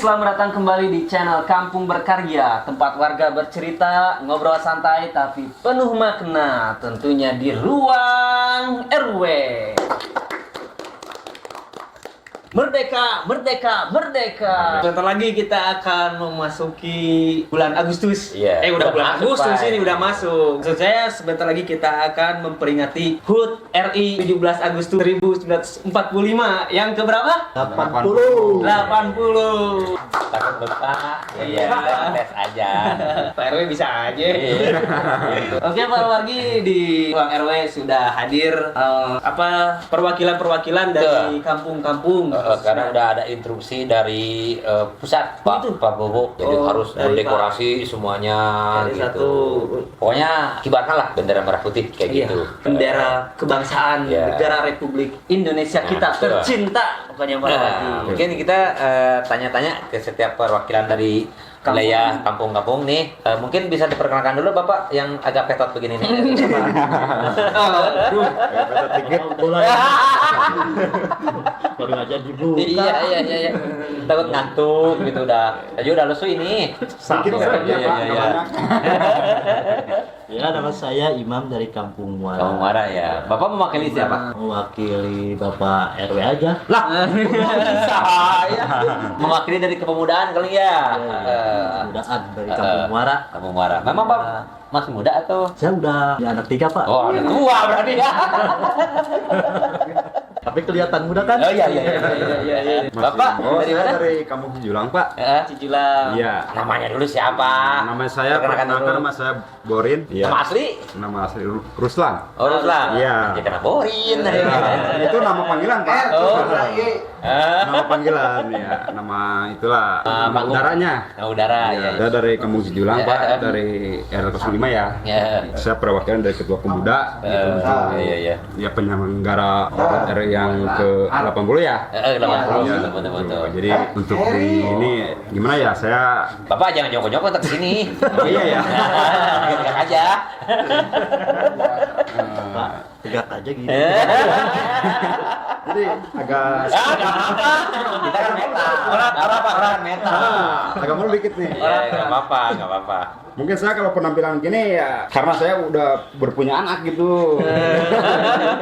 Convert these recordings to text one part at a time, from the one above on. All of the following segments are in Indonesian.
selamat datang kembali di channel Kampung Berkarya, tempat warga bercerita, ngobrol santai tapi penuh makna, tentunya di ruang RW. Merdeka, merdeka, merdeka. Sebentar lagi kita akan memasuki bulan Agustus. Udah bulan Agustus ini udah masuk. Maksud saya sebentar lagi kita akan memperingati HUT RI 17 Agustus 1945 yang keberapa? 80. 80. Takut lupa. Iya, tes aja. Pak RW bisa aja. Oke, Pak Wargi di ruang RW sudah hadir perwakilan-perwakilan dari kampung-kampung. Karena udah ada instruksi dari pusat Pak Prabowo, jadi harus mendekorasi semuanya dari gitu. satu. Pokoknya kibarkanlah bendera merah putih kayak gitu. Bendera kebangsaan Iya. negara Republik Indonesia kita betul. tercinta. Pokoknya Pak Wargi. Mungkin kita tanya-tanya ke setiap perwakilan dari wilayah kampung-kampung nih. Mungkin bisa diperkenalkan dulu Bapak yang agak petot begini nih. Baru aja dibuka. Iya. Takut ngantuk gitu udah. Aja udah lesu ini. Sakit Iya. Ya, nama saya Imam dari Kampung Muara. Kamu marah ya. Bapak mewakili siapa? Mewakili Bapak RW aja. Lah, saya mewakili dari kepemudaan kali ya. Mudaan dari Kampung Muara. Kamu marah. Memang Bapak masih muda atau? Saya udah di anak 3, Pak. Oh, ada tua berarti ya. Tapi kelihatan muda kan? Oh iya. Bapak dari mana? Dari Kampung Cijulang, Pak. Cijulang. Iya. Namanya dulu siapa? Nama saya Perkenalkan dulu. nama saya Borin. Iya. Nama asli? Nama asli Ruslan. Oh, Ruslan. Iya. Jadi kena Borin. Itu nama panggilan, Pak. Oh. Nama panggilan ya. Nama itulah nama panggung. udaranya. Nah, udara Iya. ya. Saya dari Kampung Cijulang, Ya. Pak. Dari R05 ya. Ya. Saya perwakilan dari Ketua Pemuda. Iya. Ya penyelenggara RI yang ke-80 ya. 80 Iya. betul. Jadi untuk di ini gimana ya? Saya Bapak jangan jongkok-jongkok ke sini. Oh iya ya. Tegak aja. Pak, tegak aja gitu. Jadi agak Kita kan meta. Orang meta. agak malu dikit nih. Iya, enggak apa-apa. Mungkin saya kalau penampilan gini ya karena saya udah berpunya anak gitu.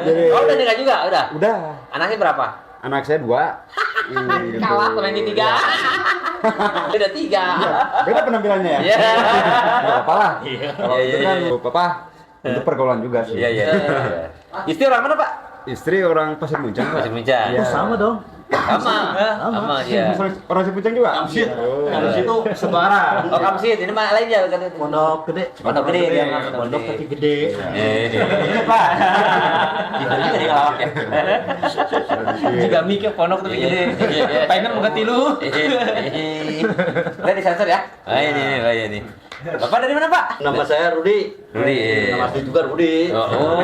Jadi Oh, udah nikah juga, udah. udah. Anaknya berapa? Anak saya 2. Gitu. Kalah sama yang di 3. Udah 3. Iya, beda penampilannya ya. Iya. Enggak apa-apa lah. Kalau Iya, itu iya, kan iya. Papa untuk pergaulan juga sih. Iya. Istri orang mana, Pak? Istri orang Pasir Muncang. Pak. Pasir Muncang. Iya. Oh, sama dong. Sama dia. Orang Pasir Muncang juga? Kamsit. Oh. Kamsit itu sebara. Oh, Kamsit, ini mah lain ya. Pondok gede. Pondok gede dia mah, Pondok kaki gede. Ini, Pak. Itu juga di ngelawak ya. Juga mikir pondok tapi gede. Pengen mau tilu. Udah disensor ya? Ini. Bapak dari mana, Pak? Nama saya Rudi. Rudi. Nama asli juga Rudi. Oh.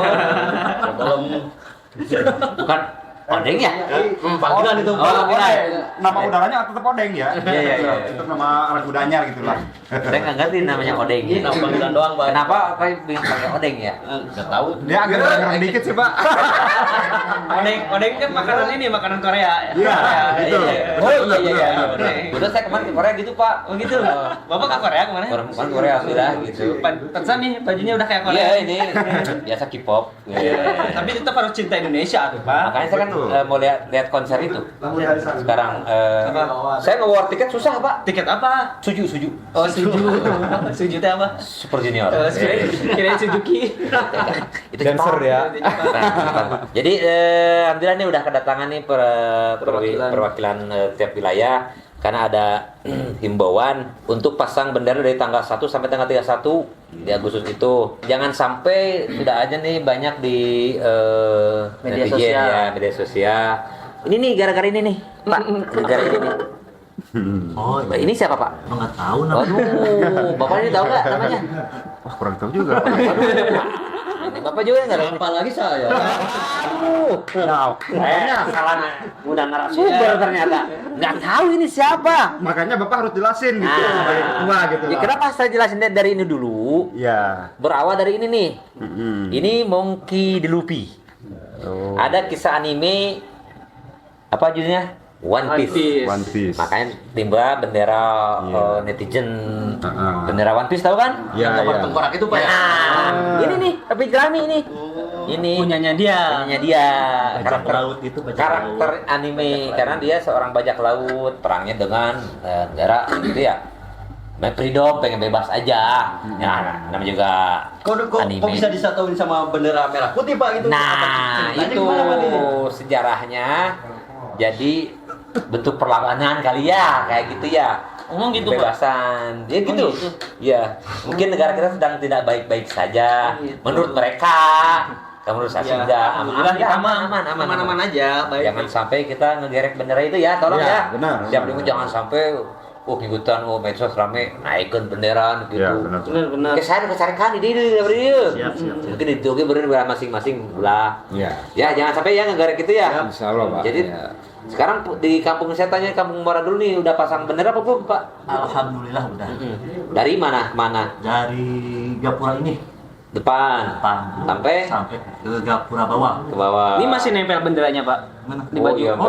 Dalam Bukan odeng ya? panggilan itu. Oh, kirain. Nama udaranya tetap Odeng ya? Iya. Itu nama anak mudanya gitu lah. Saya nggak ngerti namanya odeng. Ini nama panggilan doang, Pak. Kenapa kayak bikin pakai odeng ya? Enggak tahu. Dia agak ngerang dikit sih, Pak. Odeng kan makanan ini, makanan Korea. Iya, itu. Oh iya. Udah saya kemarin ke Korea gitu, Pak. Oh gitu. Bapak ke Korea kemana? Kemarin Korea sudah gitu. Pantesan nih bajunya udah kayak Korea. Iya ini biasa K-pop. Tapi tetap harus cinta Indonesia tuh, Pak. Makanya saya kan mau lihat konser itu. Sekarang saya nge-war tiket susah, Pak. Tiket apa? Suju. Oh, Suju. Suju teh apa? Super Junior. Kirain Suzuki. Itu Dancer Jepang. ya. Jadi alhamdulillah nih udah kedatangan nih perwakilan tiap wilayah karena ada himbauan untuk pasang bendera dari tanggal 1 sampai tanggal 31 di Agustus itu. Jangan sampai sudah aja nih banyak di Media netizen sosial. ya, media sosial. Ini nih gara-gara ini nih, Pak. Gara-gara ini nih. Oh, Mbak, ini siapa, Pak? enggak tahu namanya. Waduh, Bapak ini tahu nggak namanya? Wah, kurang tahu juga. Ini Bapak juga nggak tahu. Apalagi saya. Aduh, salah udah narasumber ternyata. Nggak tahu ini siapa. Makanya Bapak harus jelasin gitu Nah. sebagai ketua gitu Ya, lah. kenapa saya jelasin dari ini dulu? Ya. Berawal dari ini nih. Ini Monkey D. Luffy. Oh. Ada kisah anime apa judulnya? One Piece. One Piece. Makanya timbul bendera netizen. Bendera One Piece tahu kan? Iya, iya. Tengkorak itu Pak ya. Nah, ini nih, tapi jerami ini. Ini Punyanya dia. karakter laut itu bajak karakter anime karena dia seorang bajak laut, perangnya dengan negara gitu ya. Main freedom, pengen bebas aja. Ya, namanya juga Kok anime. bisa disatuin sama bendera merah putih Pak gitu? Nah, Ceritanya itu gimana, Pak, ini? sejarahnya. Jadi bentuk perlawanan kali ya, kayak gitu ya. Gitu, Pak. Kebebasan. Ya gitu. gitu. Ya, mungkin negara kita sedang tidak baik-baik saja menurut mereka. Kalau menurut saya enggak, Aman aja, baik. Jangan sampai kita ngegerek bendera itu ya, tolong Ya, ya. benar. Siap dulu jangan sampai ikutan medsos rame naikkan bendera gitu. Ya, benar. Benar. Kesarekan di Siap. mungkin itu bener masing-masing belah. Iya. Ya, jangan sampai ya ngegarek itu ya. Insya Allah, Pak. Jadi Ya. sekarang di kampung saya tanya kampung Muara dulu nih udah pasang bendera apa belum, Pak? Alhamdulillah udah. Dari mana? Mana? Dari Gapura ini Depan. Sampai sampai ke Gapura bawah. ke bawah. Ini masih nempel benderanya, Pak. Mana? Di baju. iya, Oh.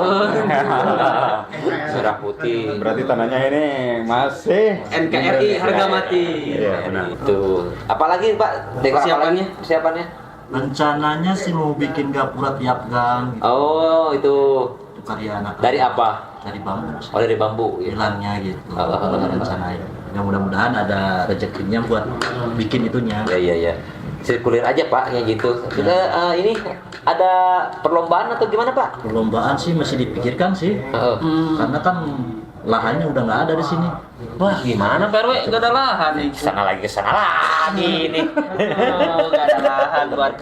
Merah putih. Berarti tanahnya ini masih NKRI harga mati. Iya, benar. Itu. Apalagi, Pak? Dekor Persiapannya? apalagi? Persiapannya? Rencananya sih mau bikin Gapura tiap gang gitu. Oh, itu Itu karya anak. dari apa? Dari bambu. Oh, dari bambu. Ya. Hilangnya gitu. Oh. Rencanain. Ya mudah-mudahan ada rezekinya buat bikin itunya. Ya. Sirkulir aja, Pak, kayak gitu. Kita ini ada perlombaan atau gimana, Pak? Perlombaan sih masih dipikirkan sih. Karena kan lahannya udah nggak ada di sini. Wah, gimana Pak RW? Gak ada lahan nih. Kesana lagi ini. Oh, gak ada lahan buat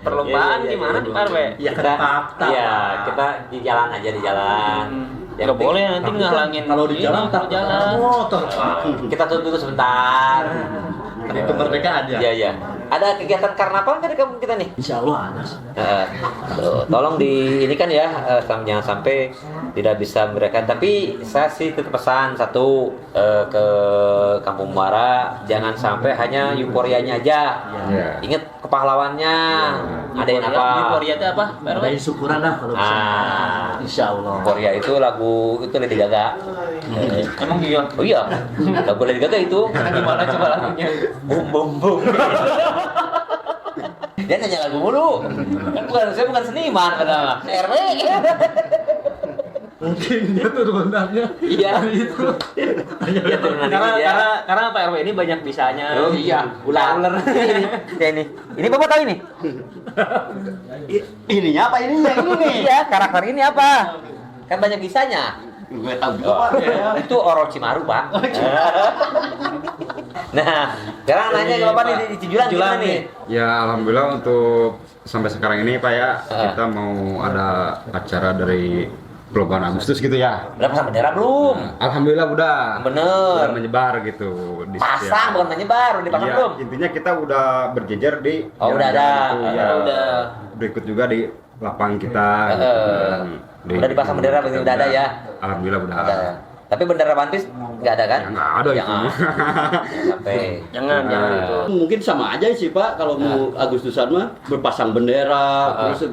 perlombaan Iya, gimana iya. nih Pak RW? Ya kan fakta. Iya, kita di jalan aja di jalan. Yang Gak penting- boleh nanti ngalangin. Kalau di jalan ini, tak jalan. motor. Kita tunggu dulu sebentar. Hari kemerdekaan ya. Iya. Ada kegiatan karnaval nggak di kampung kita nih? Insya Allah ada. Tolong di ini kan ya, jangan sampai tidak bisa mereka. Tapi saya sih tetap pesan satu ke Kampung Muara, jangan sampai hanya euforianya aja. Iya. Ingat kepahlawannya. Ada yang apa? Korea itu apa Pak RW? Bayi syukuran lah kalau bisa. Insya Allah. Korea itu lagu itu Lady Gaga. Emang iya? Oh iya, lagu Lady Gaga itu. Gimana coba lagunya? Bum. Dia nanya lagu mulu. Kan saya bukan seniman padahal. RW. Mungkin dia turunannya. Iya. Iya turunannya dia. Karena Pak RW ini banyak bisanya. Oh iya, ular. Ini Bapak tahu ini? Ininya apa ininya? Ini nih. Iya, karakter ini apa? Kan banyak bisanya. Gue tahu juga Pak. Itu Orochimaru, Pak. Nah, sekarang nanya ke Bapak nih di Cijulang gimana nih? Ya, alhamdulillah untuk sampai sekarang ini Pak ya, kita mau ada acara dari bulan Agustus gitu ya. Udah pasang bendera belum? Alhamdulillah udah. Bener. Udah menyebar gitu di Pasang bukan menyebar, udah dipasang Iya, belum? intinya kita udah berjejer di Oh, udah ada. jalan-jalan itu, ya. Udah. Berikut juga di lapangan kita. gitu kan. Udah dipasang bendera, berarti udah ada ya? Alhamdulillah udah. Ada. Tapi bendera One Piece nggak ada kan? Ya, nggak ada itu. Jangan sampai. Jangan itu. Mungkin sama aja sih Pak kalau mau Agustusan mah berpasang bendera terus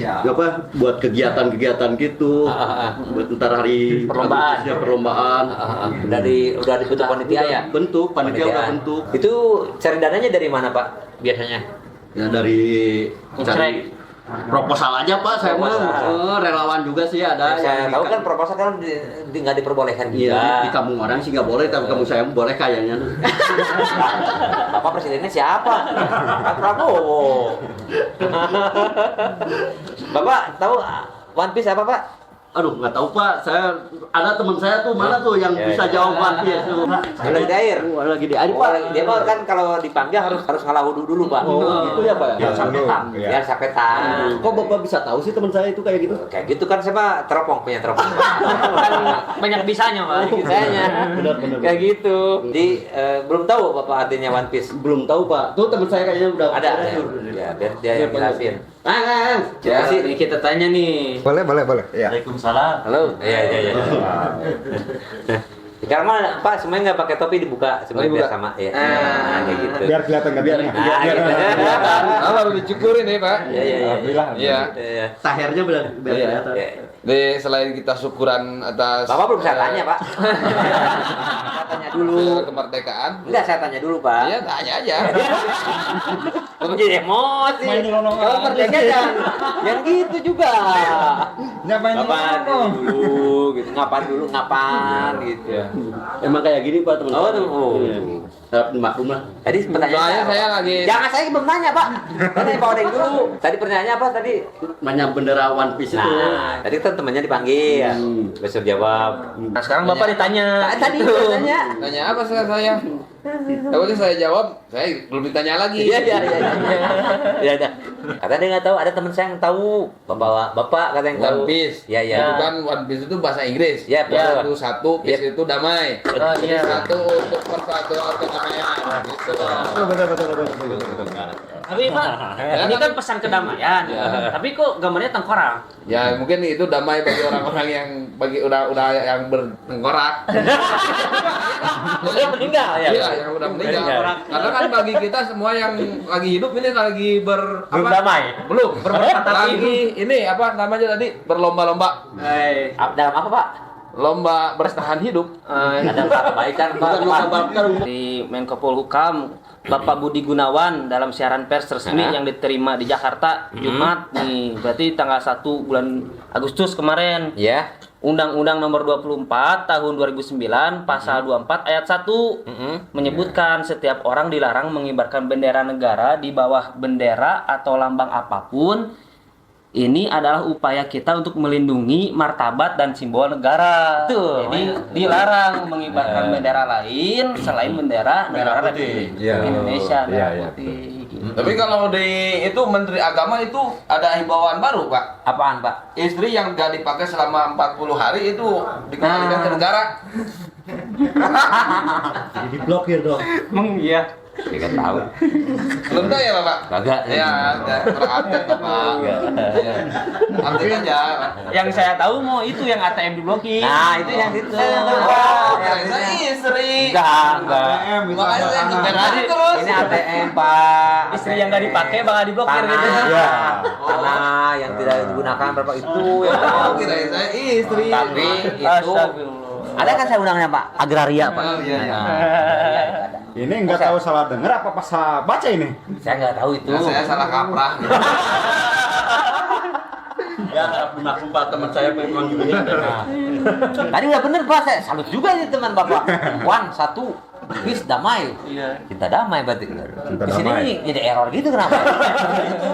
apa buat kegiatan-kegiatan gitu buat ntar hari Perlombaan. Agustusnya perlombaan Udah dibentuk panitia ya? bentuk panitia udah bentuk Itu cari dananya dari mana, Pak? Biasanya? ya dari Ngecek. proposal aja Pak saya mah Proposal. relawan juga sih ada Saya yang tahu kan proposal kan nggak diperbolehkan juga. iya di kampung orang sih nggak boleh tapi kampung saya boleh kayaknya Bapak presidennya siapa? Pak Prabowo. Bapak tahu One Piece apa, Pak? aduh nggak tahu Pak saya ada teman saya tuh mana tuh yang Ya, bisa ya. jawab Pak ya tuh Yang lagi di air. lagi di air Oh, Pak dia mah kan kalau dipanggil harus ngalah wudhu dulu, Pak. Oh, gitu ya, Pak? Biar saketan. Biar saketan. Kok Bapak bisa tahu sih teman saya itu kayak gitu? Kayak gitu kan saya mah teropong punya teropong. Kan banyak bisanya Pak. Bisanya. Benar. Kayak gitu. Jadi belum tahu Bapak artinya One Piece. Belum tahu, Pak. Tuh teman saya kayaknya udah Ada. Ya, biar dia yang jelasin. Ya, ini kita tanya nih. Boleh. Ya. Waalaikumsalam. Halo. Iya. Sekarang mah Pak semuanya nggak pakai topi dibuka, semuanya biar sama ya. Kayak gitu. Biar kelihatan nggak biar. Baru dicukurin ya Pak. Alhamdulillah. Iya. Tahernya biar kelihatan. Di selain kita syukuran atas Bapak belum saya tanya Pak. Saya tanya dulu. kemerdekaan. Enggak, saya tanya dulu Pak. Iya, tanya aja. Kamu jadi emosi. Kalau merdeka yang gitu juga. Ngapain Bapak dulu gitu, ngapan gitu. Emang kayak gini Pak teman-teman. Oh, tuh. Harap maklum lah. Tadi pertanyaannya Soalnya apa? saya lagi Jangan, saya belum nanya Pak. Tadi Pak Odeng dulu. Tadi pertanyaannya apa tadi? Nanya bendera One Piece itu. Nah, tadi kan temannya dipanggil. Besok jawab. Nah, sekarang Bapak ditanya. Tadi tanya. Tanya apa saya? Takutnya saya jawab, saya belum ditanya lagi. Iya. Iya, ada. Kata dia nggak tahu, ada teman saya yang tahu. Bapak kata yang tahu. One Piece. Iya. Itu kan One Piece itu bahasa Inggris. Iya, betul. Itu satu, Piece itu damai. Iya. Satu untuk persatuan kedamaian. Gitu. Betul. Tapi Pak, ini kan pesan kedamaian. Tapi kok gambarnya tengkorak? Ya mungkin itu damai bagi orang-orang yang udah yang bertengkorak. Udah meninggal ya. Iya, yang udah meninggal. Karena kan bagi kita semua yang lagi hidup ini lagi Belum damai. Belum lagi ini apa namanya tadi berlomba-lomba. Dalam apa Pak? Lomba bertahan hidup. Ada kebaikan Pak. Di Menko Polhukam Bapak Budi Gunawan dalam siaran pers resmi yang diterima di Jakarta Jumat nih, berarti tanggal 1 bulan Agustus kemarin. Ya. Undang-Undang Nomor 24 Tahun 2009 Pasal 24 Ayat 1 menyebutkan setiap orang dilarang mengibarkan bendera negara di bawah bendera atau lambang apapun. Ini adalah upaya kita untuk melindungi martabat dan simbol negara. Jadi dilarang mengibarkan bendera lain selain bendera negara Republik Indonesia merah putih. Tapi kalau di itu Menteri Agama itu ada himbauan baru, Pak. Apaan Pak? Istri yang gak dipakai selama 40 hari itu dikembalikan ke negara. Jadi diblokir dong. Iya. Tidak tahu. Belum tahu ya, Bapak? Kagak. Ya, terupdate, Bapak. Ya. Update aja, Pak. Yang saya tahu mau itu yang ATM diblokir. Nah, itu yang itu. Saya istri. Enggak. Makanya saya ngejar Ini terus. Ini ATM, Pak. Istri yang nggak dipakai bakal diblokir gitu. Iya. Tanah yang tidak digunakan berapa itu yang Oh, kirain saya istri. tapi itu Astagfirullah. ada kan saya undangnya Pak, agraria Pak. Oh, iya. Nah, agraria itu ada. Ini nggak tahu salah dengar apa pas baca ini? Saya nggak tahu itu. Nah, saya salah kaprah. Ya harap dimaklum Pak teman saya memang gini. Tadi udah bener Pak, saya salut juga nih teman Bapak. Satu, peace damai. Iya. Kita damai berarti. Di sini damai. ini jadi error gitu kenapa?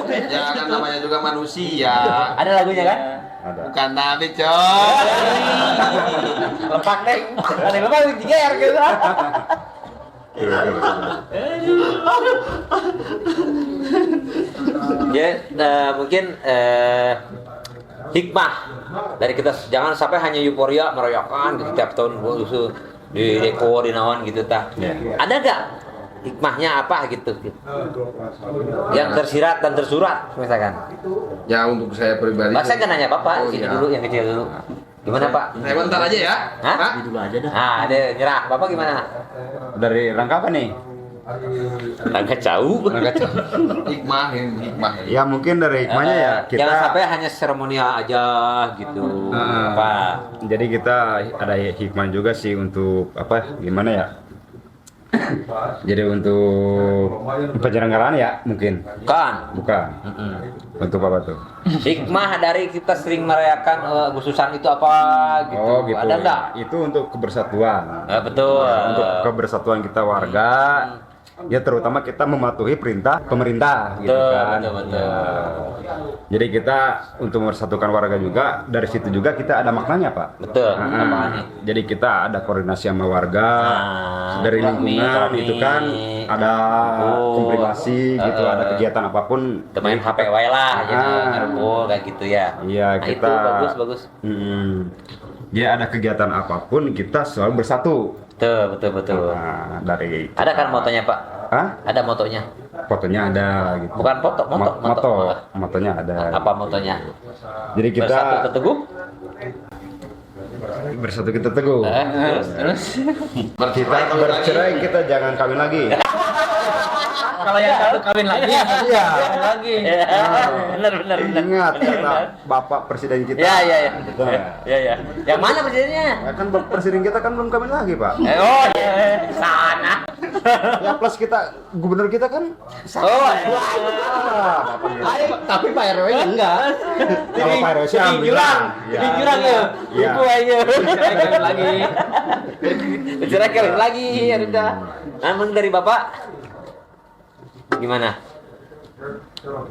Ya kan namanya juga manusia. Ada lagunya kan? Ada. Bukan nabi, coy. Lepak deh. Ada lepak tiga R gitu. Ya, mungkin hikmah dari kita jangan sampai hanya euforia merayakan gitu, tiap tahun usul di deko di nawan gitu tah. Ada gak hikmahnya apa gitu, yang tersirat dan tersurat misalkan? Ya untuk saya pribadi. Pak, saya kan nanya Bapak, Oh, sini iya. dulu yang kecil dulu. Gimana Pak? Saya bentar aja ya. Hah? Pak. Ini dulu aja dah. Nah, ada nyerah. Bapak gimana? Dari rangka apa nih? Rangka jauh. Hikmah. Ya mungkin dari hikmahnya ya kita. Jangan sampai hanya seremonial aja gitu. Pak. Jadi kita ada hikmah juga sih untuk apa? Gimana ya? Jadi untuk penyelenggaraan ya mungkin. Bukan. Untuk apa tuh? Hikmah dari kita sering merayakan Agustusan itu apa gitu. Oh gitu. Ada enggak? Itu untuk kebersatuan. Betul. Untuk kebersatuan kita warga. Ya terutama kita mematuhi perintah pemerintah gitu Betul, kan. betul. Ya. Jadi kita untuk mempersatukan warga juga dari situ juga kita ada maknanya Pak. Betul. Nah, Apaan nih? jadi kita ada koordinasi sama warga dari lingkungan ekonomi. itu kan ada komprimasi gitu, ada kegiatan apapun. Main HP wae lah, jadi ngerumpul kayak gitu ya. Iya Nah, kita. itu bagus. Jadi ada kegiatan apapun kita selalu bersatu. Betul. Nah, dari Ada kan motonya Pak? Hah? Ada motonya? Fotonya ada gitu. Bukan foto, Motonya ada. Apa motonya? Jadi kita Bersatu teguh. Bersatu kita teguh. Terus Kita bercerai, kita jangan kawin lagi. kalau yang satu kawin lagi, yang satu Iya. kawin lagi. Benar. Ingat kata Bapak Presiden kita. Ya. Betul. Ya. Yang mana presidennya? Ya kan Bapak Presiden kita kan belum kawin lagi, Pak. Oh, sana. Ya plus kita gubernur kita kan Oh, Bapak kita. Tapi Pak RW enggak. Kalau Pak RW sih alhamdulillah. di jurang ya. Iya. Ibu aja. Kawin lagi. Cerai kawin lagi, ya udah. Namun dari Bapak gimana?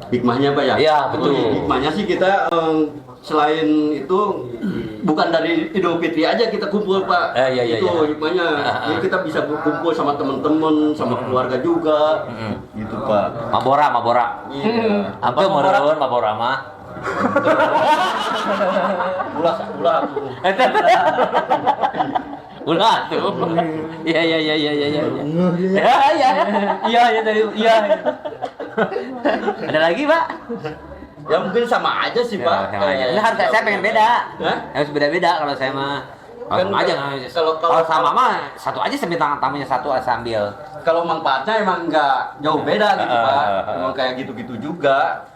Hikmahnya Pak ya? Iya, betul. Hikmahnya sih kita selain itu bukan dari Idul Fitri aja kita kumpul Pak. Iya. Itu hikmahnya. Jadi kita bisa kumpul sama teman-teman, sama keluarga juga. Gitu Pak. Mabora. Iya. Apa merun Mabora mah? Ulah tuh. Iya. Iya tadi. Iya. Ada lagi, Pak? Ya mungkin sama aja sih Pak. Sama aja. Enggak, harus saya pengen beda. Hah? Harus beda-beda kalau saya mah. Kalau Kan sama aja kalau sama mah satu aja minta tamunya satu sambil. Kalau manfaatnya emang nggak jauh beda gitu Pak. Emang kayak gitu-gitu juga.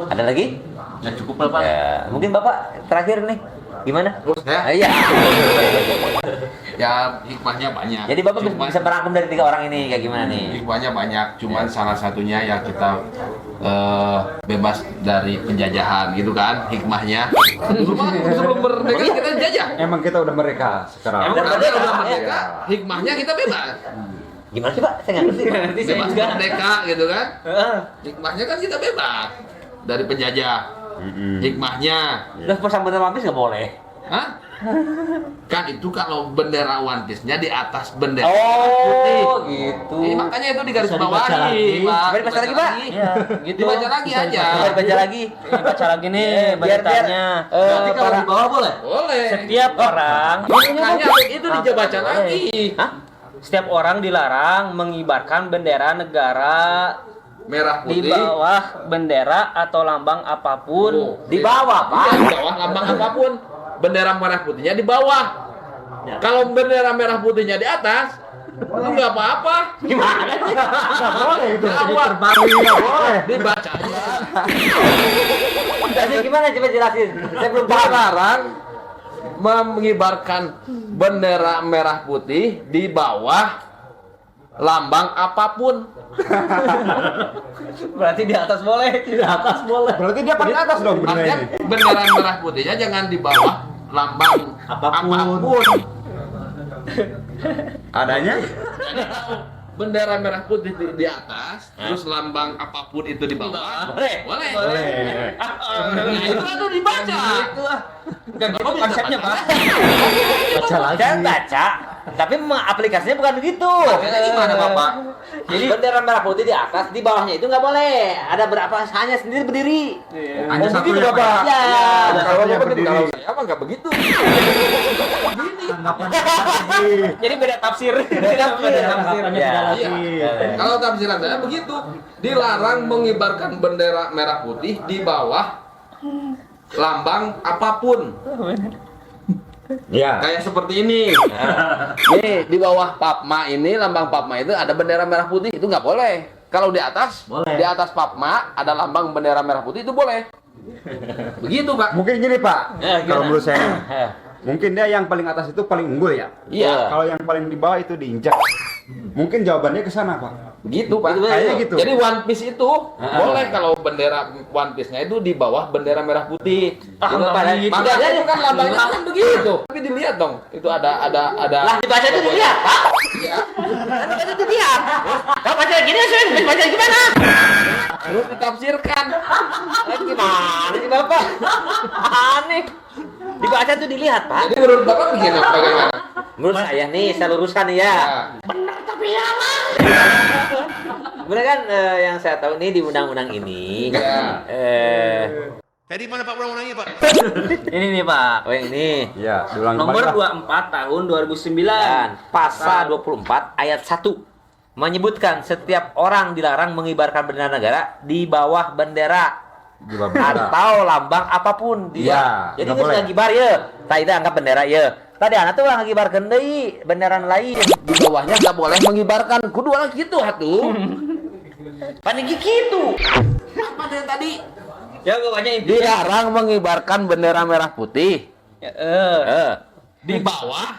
Ada lagi? Ya cukup lah Pak. Ya, mungkin Bapak terakhir nih. Gimana? Ya? Iya. Ya hikmahnya banyak. Jadi Bapak Cuman- bisa merangkum dari 3 orang ini kayak gimana nih? Hikmahnya banyak, cuman salah satunya ya kita bebas dari penjajahan gitu kan, hikmahnya. Sebelum merdeka kita dijajah. Emang kita udah mereka sekarang. Emang Karena merdeka, udah ya. merdeka, hikmahnya kita bebas. Gimana sih Pak? Saya nggak ngerti. Bebas merdeka gitu kan. Hikmahnya kan kita bebas dari penjajah. Hikmahnya, Terus pasang bendera One Piece nggak boleh. hah? Kan itu kalau bendera One Piece-nya di atas bendera Oh, putih. gitu. Makanya itu digaris Bisa dibaca bawahi, lagi. Pak. Coba dibaca lagi, Pak. Iya, gitu. Dibaca lagi aja. Coba baca lagi. Ini baca lagi nih Biar beritanya. Berarti kalau di bawah boleh? Boleh. Setiap orang Makanya itu dibaca lagi. Hah? setiap orang dilarang mengibarkan bendera negara Merah di putih. bawah bendera atau lambang apapun. Oh, Di bawah, Pak. Iya, di bawah lambang apapun. Bendera merah putihnya di bawah. Kalau bendera merah putihnya di atas, itu nggak apa-apa. Gimana sih? Nggak boleh itu. Nggak Terbang nggak boleh. Dibaca aja. Jadi gimana coba jelasin? Saya belum paham. Dilarang mengibarkan bendera merah putih di bawah lambang apapun. Berarti di atas boleh. Di atas boleh. Berarti dia paling atas dong bendera Makanya ini. bendera merah putihnya jangan di bawah lambang Apapun. apapun. Adanya? Bendera merah putih di atas, terus lambang apapun itu di bawah. Boleh. Boleh. Boleh. Nah, itu kan tuh dibaca. Dan gitu konsepnya, Pak. Baca lagi. Saya baca, tapi aplikasinya bukan begitu. Akhirnya gimana, Bapak? Jadi bendera merah putih di atas, di bawahnya itu nggak boleh. Ada berapa hanya sendiri berdiri. Hanya Oh, satu begitu, ya, Bapak. Pak? Iya. Ada Kalau satunya Bapak berdiri. kalau saya mah nggak begitu. Anggapan lagi. Jadi beda tafsir. Anggapannya Ya. tidak Iya. lagi. Kalau tafsiran saya begitu, dilarang mengibarkan bendera merah putih di bawah lambang apapun. Ya. Kayak seperti ini. Nih, di bawah Papma ini, lambang Papma itu ada bendera merah putih, itu nggak boleh. Kalau di atas, Boleh. di atas Papma ada lambang bendera merah putih, itu boleh. Begitu, Pak. Mungkin gini Pak, gimana? kalau menurut saya, Eh, mungkin dia yang paling atas itu paling unggul ya. Iya. Kalau yang paling di bawah itu diinjak. Mungkin jawabannya ke sana Pak. Begitu, Pak. Kayaknya gitu. Jadi One Piece itu boleh kalau bendera One Piece-nya itu di bawah bendera merah putih. Makanya itu kan lambangnya kan begitu. Tapi dilihat dong, itu ada Lah dibaca itu dilihat, Pak. Iya. Dibaca itu dilihat. Kalau baca gini sih, baca gimana? Terus ditafsirkan. Gimana sih Bapak? Aneh. Dibaca itu dilihat, Pak. Jadi menurut Bapak bagaimana? Menurut saya nih, saya luruskan nih ya. Kemudian kan yang saya tahu nih di undang-undang ini, Ya. Jadi mana Pak undang-undangnya Pak? Ini nih, Pak. oh yang ini, Iya, diulang Nomor kembali Pak. 24 tahun 2009. dan pasal 24 ayat 1 menyebutkan setiap orang dilarang mengibarkan bendera negara di bawah bendera di bawah bendera. Atau lambang apapun Iya, jadi nggak geus boleh. ngagibar ye. Tah itu anggap bendera ye. Tadi anak tuh ngagibarkeun deui bendera lain. Di bawahnya nggak boleh mengibarkan. Kudu orang gitu atuh. Paniki kitu. Apa yang tadi? Ya pokoknya intinya Dilarang mengibarkan bendera merah putih. Di bawah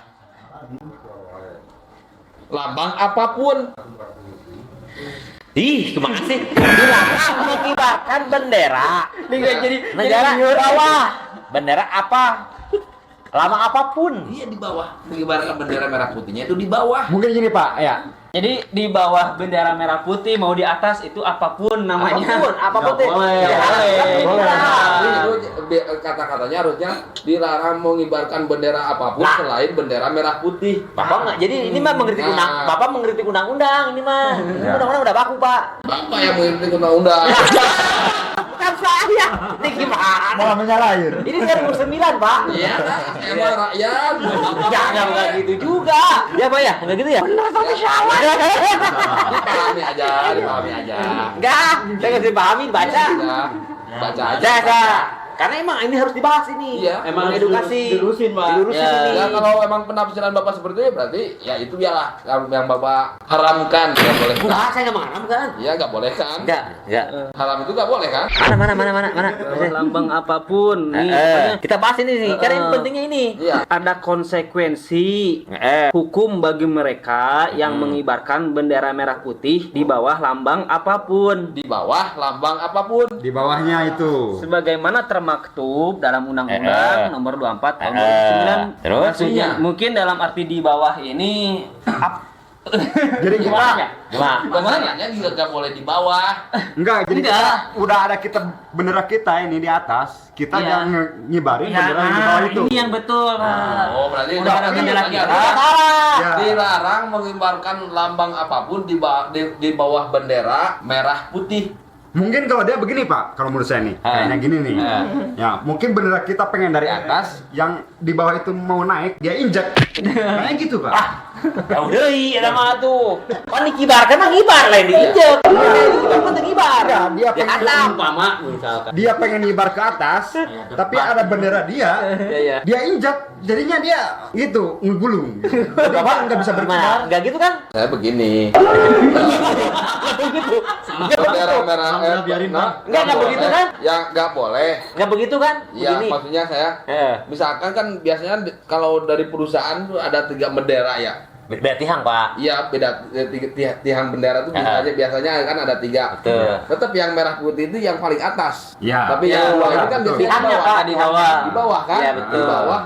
lambang apapun. Ih, terima kasih. Dilarang mengibarkan bendera. jadi Negara di bawah. Bendera apa? Lama apapun. Iya di bawah. Mengibarkan bendera merah putihnya itu di bawah. Mungkin gini Pak, ya. Jadi di bawah bendera merah putih mau di atas itu apapun namanya. Apapun teh. Nggak boleh. Kata-katanya harusnya dilarang mengibarkan bendera apapun selain bendera merah putih. Bapak nggak, jadi ini mah mengkritik undang, Bapak mengkritik undang-undang ini mah. Ini undang-undang udah baku, Pak. Bapak yang mengikuti undang-undang. Bukan saya. Ini gimana? Malah menyalahin. Ini 2009, Pak. Iya, emang rakyat. Ya, nggak gitu juga. Ya, Pak ya? Nggak gitu ya? Benar, tapi salah. Dipahami aja. Enggak, saya nggak bisa dipahami, baca. Udah, baca aja. Baca. Karena emang ini harus dibahas ini. Iya, Emang edukasi. dilurusin, Pak. Dilurusin Ya. ini. Ya kalau emang penafsiran Bapak seperti itu berarti ya itu biarlah yang Bapak haramkan. Nggak boleh. Enggak, saya nggak mengharamkan. Iya nggak boleh kan? Enggak. Haram itu nggak boleh kan? Mana? Lambang apapun nih. Kita bahas ini nih, karena yang pentingnya ini. Iya. Ada konsekuensi hukum bagi mereka yang mengibarkan bendera merah putih di bawah lambang apapun. Di bawah lambang apapun. Di bawahnya itu. Sebagaimana termaktub dalam Undang-Undang Nomor 24 Tahun 2009. Terus? Maksudnya mungkin dalam arti di bawah ini Jadi gimana? Masalahnya juga nggak boleh di bawah. Enggak, jadi Enggak. kita udah ada kita bendera kita ini di atas. Kita Iya. yang ngibarin Ya, bendera yang di bawah itu. ini yang betul. Pak. Oh berarti Udah ada bendera lagi kita. Ya. dilarang mengibarkan lambang apapun di bawah bendera merah putih. Mungkin kalau dia begini Pak, kalau menurut saya nih, kayaknya gini nih. Ya, mungkin bendera kita pengen dari atas, yang di bawah itu mau naik, dia injek. Kayaknya gitu Pak. Ya udah, ada mah tuh. Kan dikibarkan mah ngibar lain diinjek. Dikibar mah ngibar. Ya, dia Di pengen atas. Umpama misalkan. dia pengen ngibar ke atas, tapi ada bendera dia, Iya. dia injek, jadinya dia gitu ngegulung. Bapak nggak bisa berkibar. Gimana? Enggak gitu kan? Saya begini. Bendera merah biarin, Pak. Nggak begitu kan? Ya nggak boleh. Enggak begitu kan? Ya Begini. maksudnya saya misalkan kan biasanya kalau dari perusahaan tuh ada 3 bendera ya. Beda tihang, Pak. Iya beda tiang bendera tuh bisa aja biasanya kan ada 3. Betul. Tetap yang merah putih itu yang paling atas. Ya. Tapi Ya, yang bawah betul. itu kan biasanya Tihangnya, Pak, di bawah. Di bawah kan? Iya, betul. Di bawah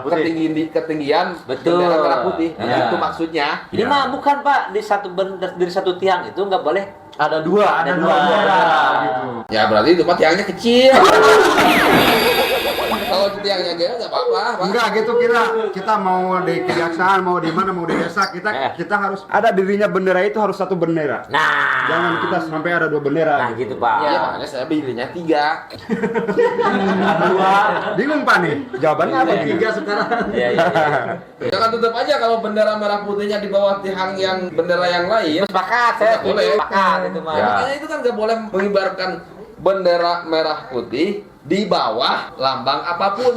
putih. ketinggian Betul. bendera merah putih. Ya. Itu maksudnya. Ini mah bukan, Pak, dari satu tiang itu nggak boleh. Ada dua. Ada dua bendera gitu. Ya berarti itu mah tiangnya kecil. Kalau tiangnya gede nggak apa-apa. Pak. Enggak gitu, kita mau di kejaksaan, mau di mana, mau di desa, kita harus ada dirinya bendera itu harus satu bendera. Nah, Jangan kita sampai ada 2 bendera. nah gitu, Pak. Iya makanya saya belinya 3. Bingung Pak nih, jawabannya apa nih? 3 sekarang. Iya. Jangan tutup aja kalau bendera merah putihnya di bawah tiang yang bendera yang lain. Sepakat, saya Nggak boleh. sepakat itu mah. Ya, makanya itu kan nggak boleh mengibarkan bendera merah putih di bawah lambang apapun.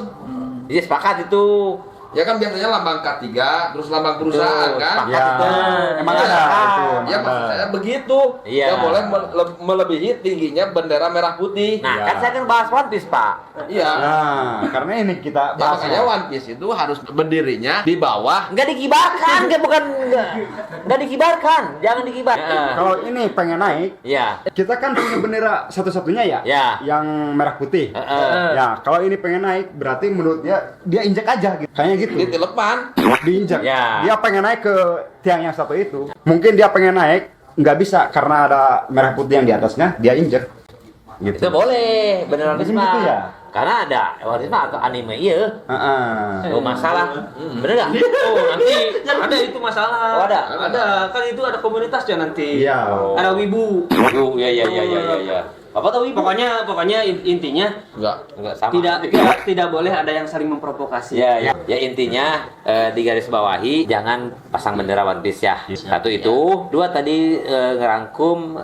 Iya, sepakat itu. Ya kan biasanya lambang K3, terus lambang perusahaan kan? Sepakat Ya, itu. emang Iya, ada sepakat. itu. Ya maksud saya begitu. Iya. Nggak boleh melebihi tingginya bendera merah putih. Nah, Iya. kan saya kan bahas One Piece, Pak. Iya. Nah, karena ini kita Ya, bahas. makanya One Piece itu harus berdirinya di bawah. Nggak dikibarkan, nggak dikibarkan, jangan dikibarkan. Kalau ini pengen naik, Iya. kita kan punya bendera satu-satunya ya, Ya. yang merah putih. Ya, kalau ini pengen naik, berarti menurut dia injek aja gitu. Kayaknya gitu. Di telepan. Diinjek. Ya. Dia pengen naik ke tiang yang satu itu. Mungkin dia pengen naik, nggak bisa karena ada merah putih yang di atasnya, dia injek. Gitu. Itu boleh, beneran Mungkin Wisma. gitu ya? Karena ada One Piece mah atau anime iya. Heeh. Oh, masalah. Bener nggak? Oh, nanti ada itu masalah. Oh, ada? Ada. Kan itu ada komunitasnya nanti. Iya. Ada wibu. Oh, iya. Apa tahu ibu? Pokoknya intinya Enggak sama. tidak boleh ada yang saling memprovokasi. Ya intinya di garis bawahi jangan pasang bendera One Piece ya. Satu itu, dua tadi ngerangkum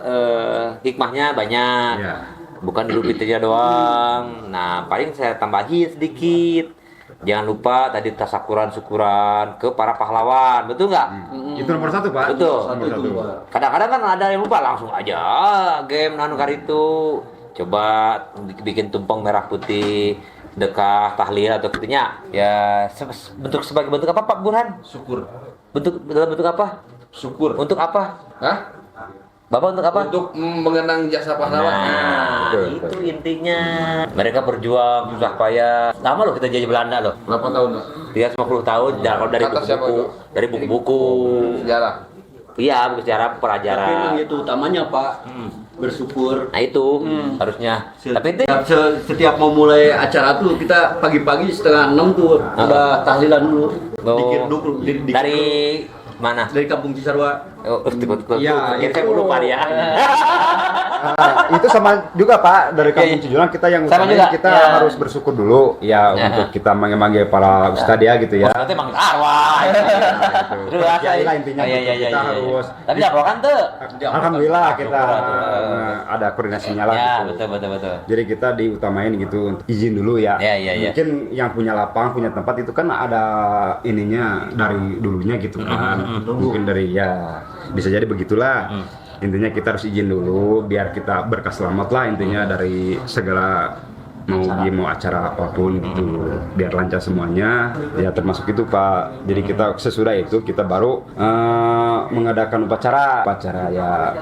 hikmahnya banyak. Iya. bukan Idul Fitrinya doang. Nah, paling saya tambahin sedikit. Jangan lupa tadi tasakuran syukuran ke para pahlawan, betul nggak? Itu nomor 1 Pak. Betul. Nomor 1. Kadang-kadang kan ada yang lupa, langsung aja game nanu itu. Coba bikin tumpeng merah putih, sedekah, tahlil atau gitunya. Ya sebagai bentuk apa Pak Burhan? Syukur. Dalam bentuk apa? Syukur. Untuk apa? Hah? Bapak untuk apa? Untuk mengenang jasa pahlawan. Nah, itu intinya. Mereka berjuang susah payah. Lama loh kita jadi Belanda loh. Berapa tahun, Pak? 350 tahun kalau dari Kata siapa buku-buku, itu? dari buku-buku. Sejarah. Iya, buku sejarah Tapi pelajaran. memang itu utamanya Pak, bersyukur. Nah itu harusnya. Tapi itu Setiap mau mulai acara tuh kita pagi-pagi 5:30 tuh udah tahlilan dulu. Dikir dulu dari mana? dari Kampung Cisarua. Oh, Iya, saya itu. lupa dia. Itu sama juga Pak, dari Kampung Cijulang kita yang Sama utamanya juga, kita ya. harus bersyukur dulu ya untuk kita manggil-manggil para ustadz ya gitu ya. Nanti manggil arwah. Terus Ya, inilah intinya kita harus. Tapi apa kan tuh? Alhamdulillah kita Syukur. ada koordinasinya lah Ya, gitu. betul. Jadi kita diutamain gitu untuk izin dulu ya. Ya. Mungkin yang punya lapang, punya tempat itu kan ada ininya dari dulunya gitu kan. Mungkin dari ya bisa jadi begitulah. Intinya kita harus izin dulu biar kita berkah selamat lah intinya dari segala mau acara apapun gitu biar lancar semuanya ya termasuk itu Pak. Jadi kita sesudah itu kita baru mengadakan upacara ya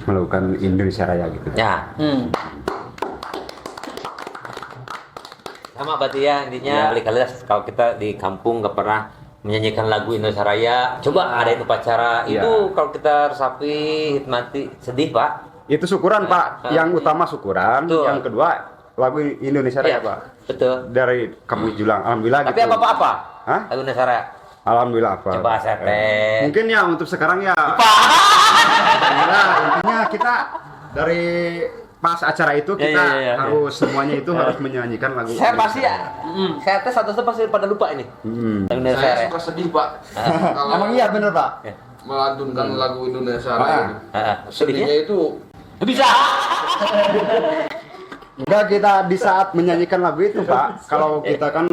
melakukan Indonesia Raya gitu. Ya. Sama berarti ya intinya kali-kali kalau kita di kampung nggak pernah menyanyikan lagu Indonesia Raya, coba adain upacara Iya. itu kalau kita resapi hikmati sedih Pak. Itu syukuran Pak, yang utama syukuran, Betul. yang kedua lagu Indonesia Raya Iya, Pak. betul. Dari Kampung Julang, alhamdulillah Tapi gitu. apa? Hah? Lagu Indonesia Raya. Alhamdulillah Pak. Coba saya tes. Mungkin ya untuk sekarang ya. Alhamdulillah, intinya kita dari pas acara itu kita Ya. harus semuanya itu harus menyanyikan lagu. Saya pasti Indonesia ya, saya tes satu pasti pada lupa ini. Lagu Indonesia Saya Raya. suka sedih, Pak. Raya. Emang iya bener Pak. Melantunkan lagu Indonesia Raya. Sedihnya Sedihnya itu bisa. Enggak, kita di saat menyanyikan lagu itu Pak, kalau kita kan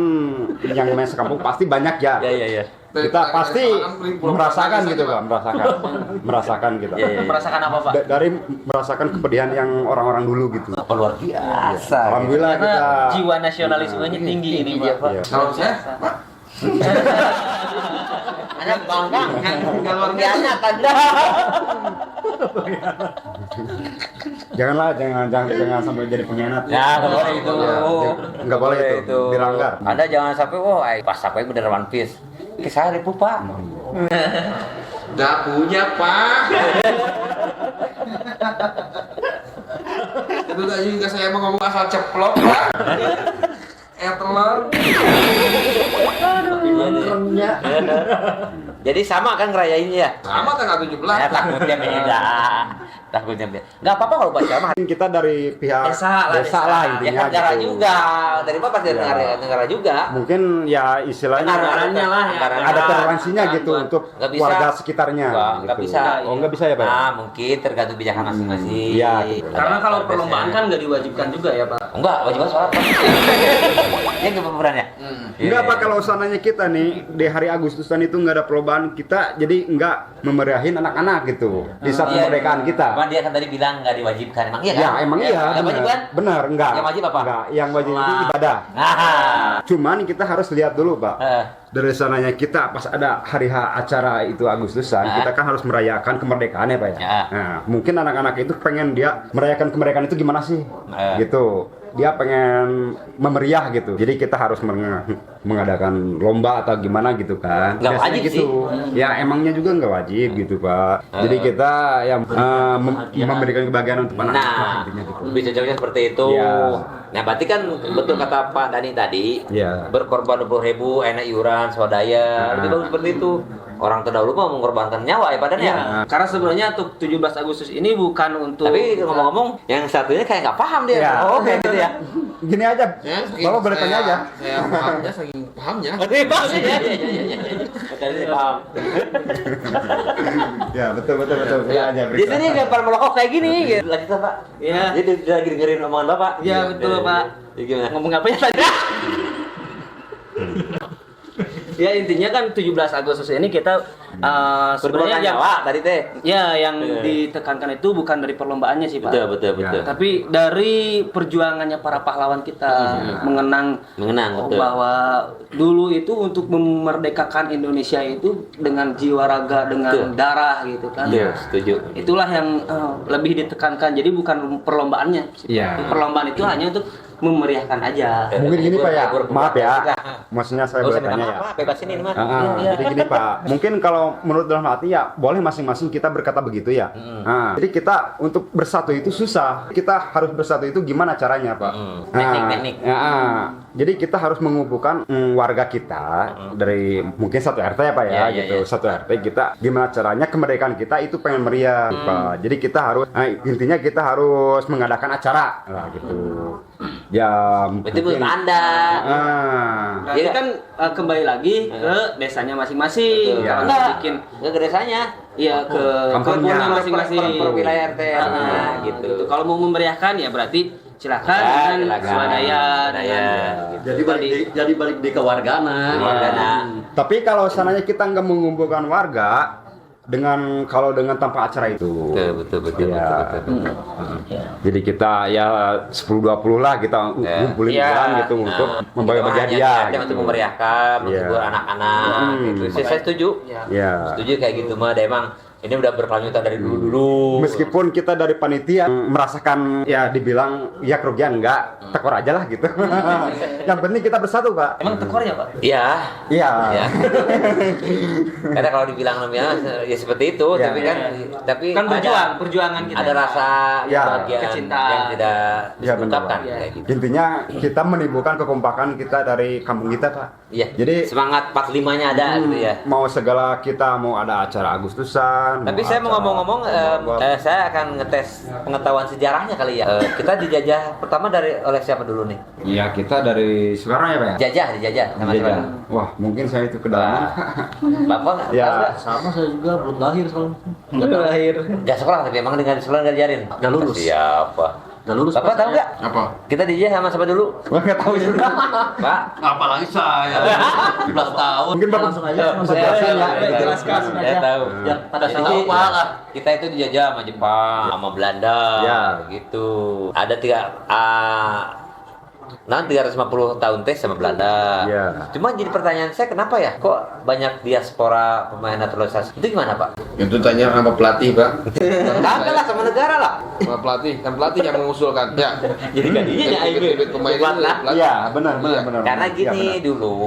yang main sekampung pasti banyak ya. Iya. Kita pasti merasakan gitu Pak, merasakan kita. Merasakan apa Pak? Dari merasakan kepedihan yang orang-orang dulu gitu. Apa luar biasa. Alhamdulillah Karena kita jiwa nasionalismenya tinggi ini Pak. Iya. kalau saya, Pak, Anak bangkang, nggak luar biasa. anak Anda. jangan sampai jadi pengkhianat. Ya, nggak boleh itu. Nggak boleh itu, dilanggar. Anda jangan sampai, pas sampai bener One Piece. Saya ribu Pak. Nggak punya, Pak. Itu tadi juga saya mau ngomong asal ceplok, Pak. Telur. Jadi sama kan ngerayainnya ya? Sama tanggal 17. Takutnya beda. Nggak apa-apa kalau baca mah. Kita dari pihak Desa lah Ya intinya kan negara gitu. juga. Dari apa pasti negara juga. Mungkin ya istilahnya Anggarannya lah ya. ada toleransinya gitu untuk Nggak bisa. warga sekitarnya. Nggak gitu. bisa. Oh nggak bisa ya Pak? Nah, mungkin tergantung kebijakan masing-masing. Iya. Karena kalau perlombaan kan nggak diwajibkan juga ya Pak. Enggak, wajib sholat. Dia nggak pemeran ya? Enggak Pak, kalau seandainya kita nih di hari Agustusan itu nggak ada perlombaan, kita jadi nggak memeriahin anak-anak gitu di saat Iya. kemerdekaan kita. Cuman dia kan tadi bilang nggak diwajibkan, emang iya kan? Ya emang iya. Nggak wajib kan? Benar, enggak. Yang wajib apa? Enggak, yang wajib itu Nah. ibadah. Nah, Cuman kita harus lihat dulu Pak. eh, Dari sananya kita pas ada hari H acara itu Agustusan, Ah. kita kan harus merayakan kemerdekaan ya Pak ya. Ya. Nah, mungkin anak-anak itu pengen dia merayakan kemerdekaan itu gimana sih? Gitu. Dia pengen memeriah gitu. Jadi kita harus mengadakan lomba atau gimana gitu kan. Nggak Biasanya wajib gitu. sih. Ya emangnya juga nggak wajib gitu Pak. Jadi kita yang memberikan kebahagiaan untuk anak-anak nah, intinya gitu. bisa jauhnya seperti itu. Iya. Nah, berarti kan betul kata Pak Dani tadi, Iya. berkorban 20.000, enak iuran, swadaya, lebih bagus seperti itu. Orang terdahulu mau mengorbankan nyawa ya Pak Dani ya. Karena sebenarnya untuk 17 Agustus ini bukan untuk Tapi ngomong-ngomong, yang satunya kayak nggak paham dia. Iya. Oh, kayak gitu ya. Gini aja, Ya, Bapak boleh tanya aja. Saya pahamnya segini. pahamnya. Paham. Ya betul. Ya, aja Di sini nggak pernah merokok kayak gini. Gitu. Lagi tuh Pak. Iya. Jadi dia lagi dengerin omongan Bapak. Iya, betul, Pak. Ya, gimana? Ngomong apa ya tadi? Ya intinya kan 17 Agustus ini kita sebenarnya yang tadi teh. ya yang ditekankan itu bukan dari perlombaannya sih Pak. Betul. Tapi dari perjuangannya para pahlawan kita mengenang betul. bahwa dulu itu untuk memerdekakan Indonesia itu dengan jiwa raga, dengan darah gitu kan. Iya, setuju. Itulah yang lebih ditekankan. Jadi bukan perlombaannya. Iya. Perlombaan itu hanya untuk memeriahkan aja. Mungkin gini Pak ya, maaf ya, maksudnya saya bertanya ya. Bebas ini mah. Jadi gini Pak, mungkin kalau menurut dalam hati ya boleh masing-masing kita berkata begitu ya. Jadi kita untuk bersatu itu susah. Kita harus bersatu itu gimana caranya Pak? Teknik. Jadi kita harus mengumpulkan warga kita dari mungkin satu RT ya Pak ya, gitu. Satu RT kita gimana caranya kemerdekaan kita itu pengen meriah Pak. Jadi kita harus intinya kita harus mengadakan acara lah gitu. Ya Itu menurut Anda. Berarti kan kembali lagi ke desanya masing-masing. Betul. Kalau Enggak. nggak bikin Ke desanya. ya ke Kampungnya. kampungnya masing-masing. Per wilayah RT. Gitu. Kalau mau memeriahkan ya berarti silakan Silakan. swadaya. Jadi balik di kewargana. Tapi kalau seandainya kita nggak mengumpulkan warga dengan tanpa acara itu. Betul. Ya. Jadi kita ya 10-20 lah kita ngumpulin bulan gitu untuk membagi-bagi hadiah. Untuk memeriahkan, menghibur anak-anak gitu. Saya setuju. Ya. Setuju kayak gitu mah. Emang ini udah berkelanjutan dari dulu. Meskipun kita dari panitia merasakan ya dibilang ya kerugian enggak, tekor aja lah gitu. Yang penting kita bersatu, Pak. Emang tekor ya Pak? Iya. Iya. Ya. Karena kalau dibilang namanya ya seperti itu, Ya. tapi Kan perjuangan kita. ada rasa Ya. kebahagiaan Kecintaan. yang tidak Ya, benar, diungkapkan Pak. kayak gitu. Intinya kita menimbulkan kekompakan kita dari kampung kita, Pak. Iya. Jadi Semangat 45-nya ada gitu ya. mau segala kita mau ada acara Agustusan. Tapi saya mau ngomong-ngomong, saya akan ngetes pengetahuan sejarahnya kali ya. Kita dijajah pertama oleh siapa dulu nih? Iya, kita dari sekarang ya, Pak ya. Dijajah sama siapa? Wah, mungkin saya itu kedalaman. Bapak nggak Ya. tahu nggak? Sama saya juga belum lahir soalnya. Lahir. Nggak sekolah tapi emang dengan sekolah nggak diajarin. Nggak lulus. Siapa? Udah lulus. Bapak tahu nggak? Apa? Kita dijajah sama siapa dulu? Wah, nggak tahu juga. Pak. Apalagi saya 17 tahun. Mungkin Bapak Langsung aja langsung Saya- jelasin ya. saya- jelaskan Saya aja. tahu. Ya, pada Jadi, tahu Pak lah. kita itu dijajah sama Jepang, sama Belanda, Ya. gitu. Ada 350 tahun teh sama Belanda. Ya. Cuma jadi pertanyaan saya kenapa ya? Kok banyak diaspora pemain naturalisasi? Itu gimana Pak? Itu tanya sama pelatih, Pak. Kagak lah sama negara lah. Sama pelatih, kan pelatih yang mengusulkan. Ya. Jadi gajinya ya Bibit-bibit pemain itu lah. pelatih. Iya, benar. Karena Iya, gini benar. dulu,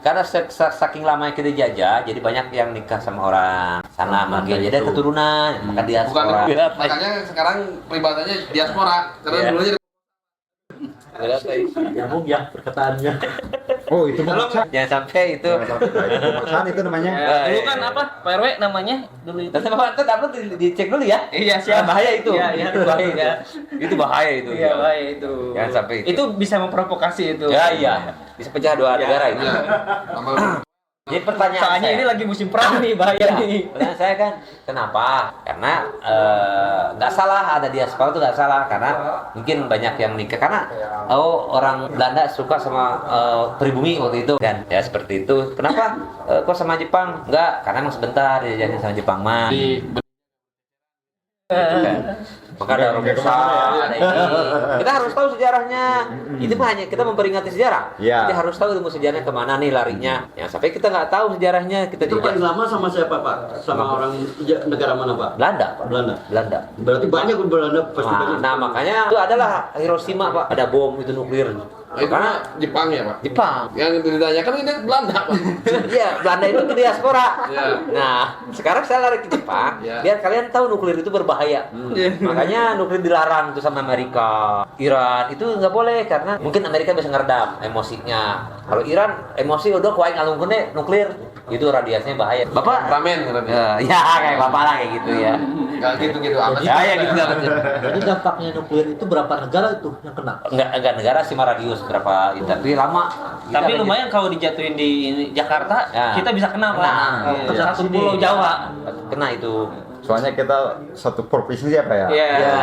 karena saking lamanya kita jajah, jadi banyak yang nikah sama orang sana, makanya jadi ada keturunan, maka Bukan, diaspora. makanya sekarang peribatannya diaspora. Karena Iya. dulunya Nyambung ya perkataannya. Oh, itu pemaksaan. Jangan sampai itu. Pemaksaan itu namanya. Dulu kan apa? Pak RW namanya dulu itu. Nanti Bapak tetap dicek dulu ya. Iya, siap. Bahaya itu. Iya, Itu bahaya itu. Itu bahaya itu. Iya, baik itu. Jangan sampai itu. Itu bisa memprovokasi itu. Ya iya. Bisa pecah dua negara itu. sama Jadi pertanyaan Soalnya saya, ini lagi musim perang nih, bahaya ya, nih. pertanyaan saya kan, kenapa? Karena nggak salah ada diaspora itu nggak salah karena mungkin banyak yang nikah karena orang Belanda suka sama pribumi waktu itu kan, ya seperti itu. Kenapa? Kok sama Jepang? Nggak, karena emang sebentar dijajahin sama Jepang mah. Gitu kan. Maka ada Romusa, ada ini. Kita harus tahu sejarahnya. Itu mah hanya kita memperingati sejarah. Ya. Jadi harus tahu ilmu sejarahnya kemana nih larinya. Yang sampai kita nggak tahu sejarahnya kita Itu paling dijajah. lama sama siapa Pak? Sama orang negara mana Pak? Belanda, Pak. Belanda. Belanda. Berarti banyak Belanda pasti Nah, banyak. nah, makanya itu adalah Hiroshima, Pak. Ada bom itu nuklir. itu Karena Jepang ya, Pak. Jepang. Yang ditanyakan ini Belanda, Pak. Iya, Belanda itu ke diaspora. Iya. Nah, sekarang saya lari ke Jepang, Iya. biar kalian tahu nuklir itu berbahaya. Makanya nuklir dilarang tuh sama Amerika. Iran itu nggak boleh karena mungkin Amerika bisa ngeredam emosinya. Kalau Iran emosi udah kuaing ngalungkeun deh nuklir. Itu radiasinya bahaya. Bapak Ramen katanya. ya kayak Bapak lah kayak gitu ya. Enggak gitu-gitu amat. Ya gitu nggak betul. Jadi dampaknya nuklir itu berapa negara itu yang kena? Enggak negara sih mah radius berapa tapi lama. Tapi lumayan kalau dijatuhin di Jakarta, Ya. kita bisa kenal lah. Iya. Satu pulau Jawa. Kena itu. Soalnya kita satu provinsi apa ya? Iya. Ya,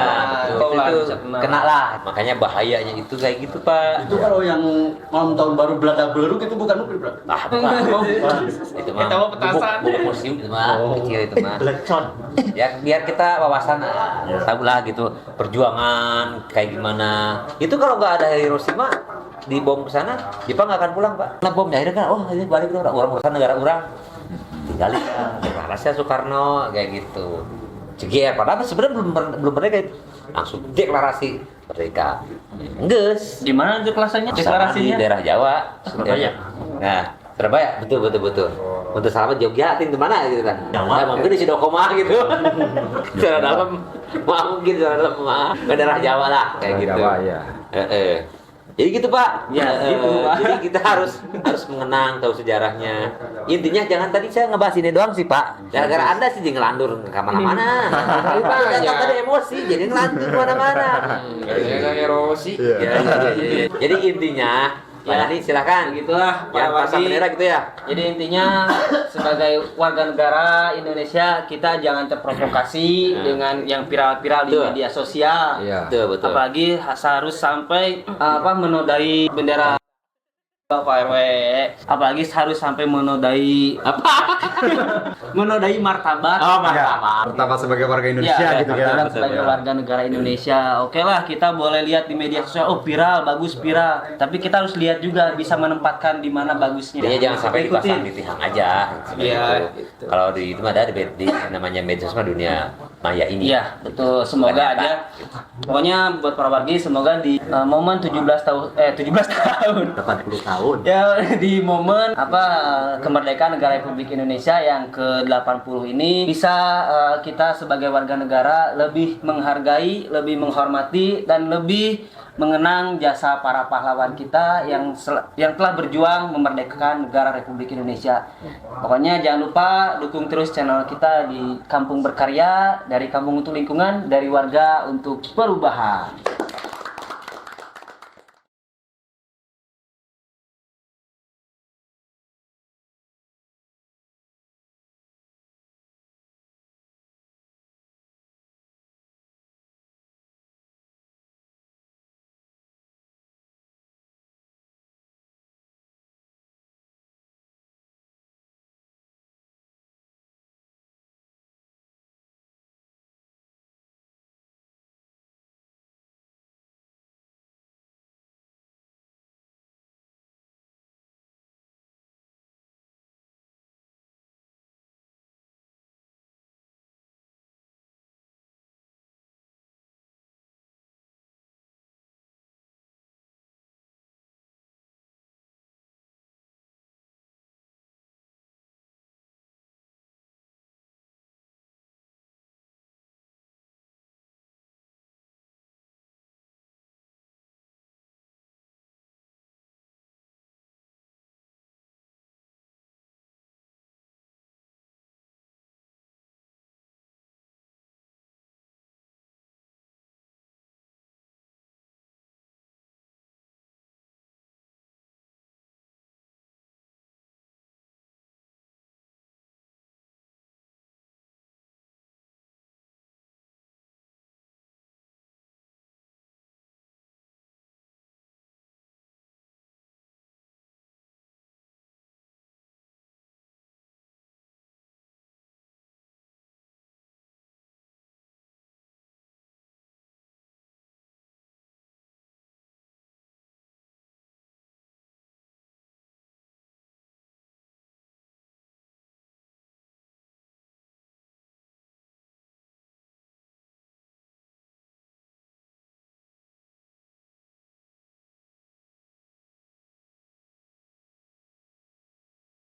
Betul lah, itu bisa kenal. kena lah. Makanya bahayanya itu kayak gitu, Pak. Itu kalau yang malam tahun baru Belanda Beleruk itu bukan Upil, Bro. Ah, bukan. Itu mah. Kita mau petasan. Bubuk museum itu mah, kecil itu mah. Lekson. Ya biar kita wawasan tahu lah gitu perjuangan kayak gimana. Itu kalau nggak ada Hiroshima dibom ke sana, Jepang nggak akan pulang, Pak. Karena bomnya akhirnya kan, oh ini balik orang urusan negara orang. Tinggalin deklarasi Soekarno kayak gitu. CGR padahal sebenarnya belum merdeka itu. Langsung deklarasi merdeka. Enggeus. Di mana deklarasinya? Di Deklarasinya? daerah Jawa. Surabaya. Nah, Surabaya betul. Untuk sahabat Jogja itu mana gitu kan. Nah, mungkin di Sidokoma gitu. Secara dalam mungkin secara dalam daerah Jawa lah kayak gitu. Jawa, ya. Jadi gitu Pak. Ya, gitu, Pak. Jadi kita harus mengenang tahu sejarahnya. Intinya jangan tadi saya ngebahas ini doang sih Pak. Gara-gara Anda sih jadi ngelantur ke mana-mana. Kita tadi emosi jadi ngelantur kemana-mana. Kayaknya erosi. Ya. Jadi intinya Pak Yani silakan. Gitulah, Yang Pak pasang Wadi. bendera gitu ya. Jadi intinya sebagai warga negara Indonesia kita jangan terprovokasi dengan yang viral-viral di Betul. media sosial. Iya. Betul. Apalagi harus sampai menodai bendera Pak RW. Apalagi harus sampai menodai menodai martabat. Pertama sebagai warga Indonesia Ya, gitu kita kan. sebagai warga negara Indonesia, oke lah kita boleh lihat di media sosial, oh viral, bagus viral. Tapi kita harus lihat juga bisa menempatkan di mana bagusnya. Intinya jangan sampai Ikutin. dipasang di tiang aja. seperti Iya, itu. Kalau di itu mah ada di namanya media sosial dunia maya ini. Iya, betul. Semoga Ternyata, aja. gitu. Pokoknya buat para wargi semoga di momen 17 tahun 80 tahun. ya di momen kemerdekaan negara Republik Indonesia yang ke-80 ini bisa kita sebagai warga negara lebih menghargai, lebih menghormati dan lebih mengenang jasa para pahlawan kita yang telah berjuang memerdekakan negara Republik Indonesia. Pokoknya jangan lupa dukung terus channel kita di Kampung Berkarya, dari kampung untuk lingkungan, dari warga untuk perubahan.